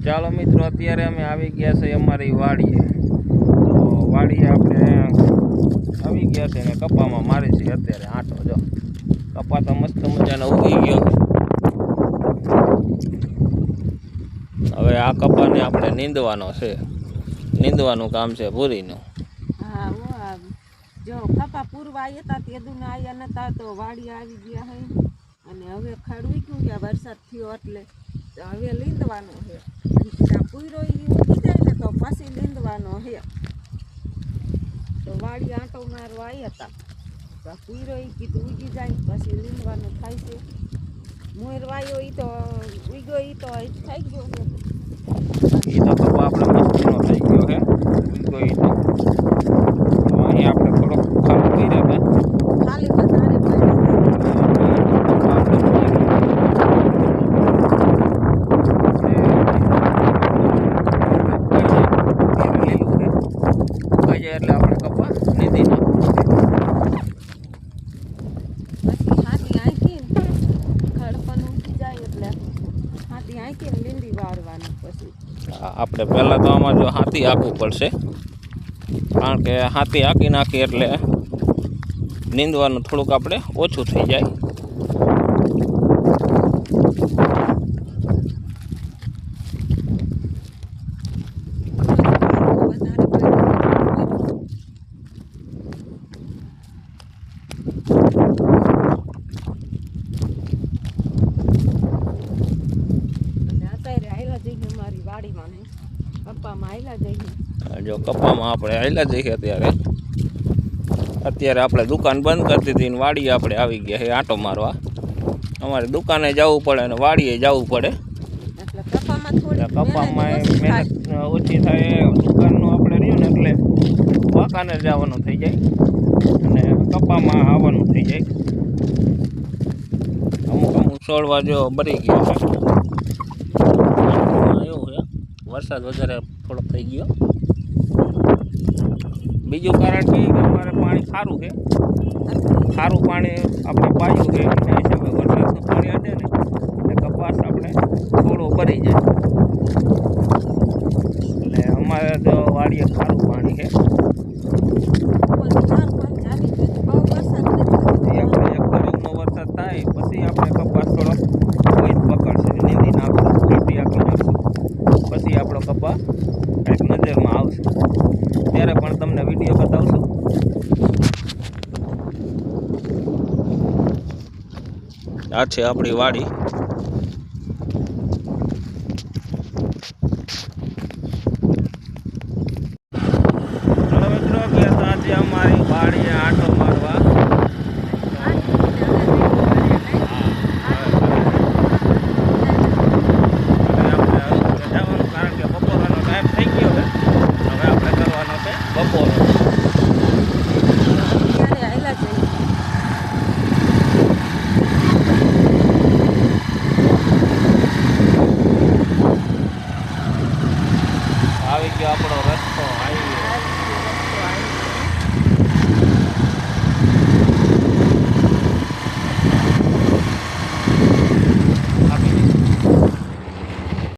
ચાલો મિત્રો, અત્યારે અમે આવી ગયા છે અમારી વાડીએ. તો વાડીએ આપણે આવી ગયા છે ને કપામાં મારી છે અત્યારે આંટો. જો કપા તો મસ્ત મજાનો ઉગી ગયો. હવે આ કપાને આપણે નીંદવાનો છે. નીંદવાનું કામ છે પૂરીનું. હા, જો કપા પૂરવા આવ્યા હતા તે દુના આવ્યા નતા તો વાડી આવી ગયા હે અને હવે ખડવી ગયું કે વરસાદ થયો એટલે હવે લીંદવાનો છે. પૂરો ઉગી જાય ને તો પછી લીંદવાનો છે. તો વાડી આંટો મારવા આવ્યા હતા તો પૂરો કીધું ઉગી જાય પછી લીંદવાનું થાય છે. મોર વાયો એ તો ઉગ્યો એ તો થઈ ગયો છે. એ તો કપા આપણે મસ્તીનો થઈ ગયો છે. ઉગ્યો એ તો અહીં આપણે થોડોક ખાલી કર્યા હતા. ખાલી વધારે પડ્યા એટલે આપણે કપા લીધી નાખવું. પછી હાથી આંકી ખડપણ ઉઠી જાય એટલે હાથી આંકીને લીંડી વાળવાની. પછી આપણે પહેલાં તો આમાં જો હાથી હાંકવું પડશે, કારણ કે હાથી હાંકી નાખી એટલે નીંદવાનું થોડુંક આપણે ઓછું થઈ જાય. જો કપામાં આપણે હાલ્યા જઈએ અત્યારે આપણે દુકાન બંધ કરી દીધી ને વાડીએ આપણે આવી ગયા છે આંટો મારવા. અમારે દુકાને જવું પડે અને વાડીએ જવું પડે. કપામાં મહેનત ઓછી થાય. દુકાનનું આપણે રહ્યું ને એટલે વાંકાને જવાનું થઈ જાય અને કપામાં આવવાનું થઈ જાય. અમુક છોડવા જો ભરી ગયો છે. એવું છે, વરસાદ વધારે થોડોક થઈ ગયો. બીજું કારણ કે અમારે પાણી ખારું છે. ખારું પાણી આપણે પાયું છે એના હિસાબે વરસાદનું પાણી અડે ને એટલે કપાસ આપણે થોડો ભરી જાય. એટલે અમારે તો વાડીએ ખારું પાણી છે. ગરમનો વરસાદ થાય પછી આપણે કપાસ થોડો કોઈ પકડશે, નીંદી નાખશું, કાપી આપી નાખશું, પછી આપણો કપાસ કંઈક નજરમાં આવશે. ત્યારે પણ તમને વિડીયો બતાવશું. આ છે આપણી વાડી.